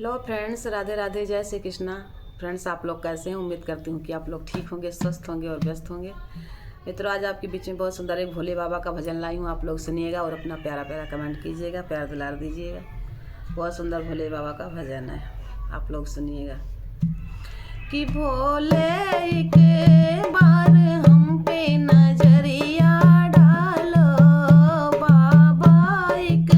Hello friends, Radhe Radhe, जय Shri Krishna. Friends, आप लोग कैसे हैं? उम्मीद करती हूँ कि आप लोग ठीक होंगे, स्वस्थ होंगे और व्यस्त होंगे। मित्रों, आज आपके बीच में बहुत सुंदर एक भोले बाबा का भजन लाई हूँ। आप लोग सुनिएगा और अपना प्यारा प्यारा कमेंट कीजिएगा, प्यार दुलार दीजिएगा। बहुत सुंदर भोले बाबा का भजन है, आप लोग सुनिएगा। कि भोले के बार हम पे नजरिया डालो, बाबा एक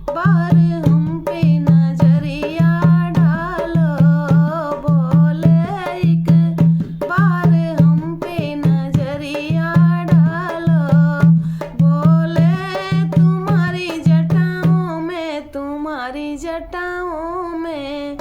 बार हम पे नजरिया डालो, भोले एक बार हम पे नजरिया डालो, भोले तुम्हारी जटाओं में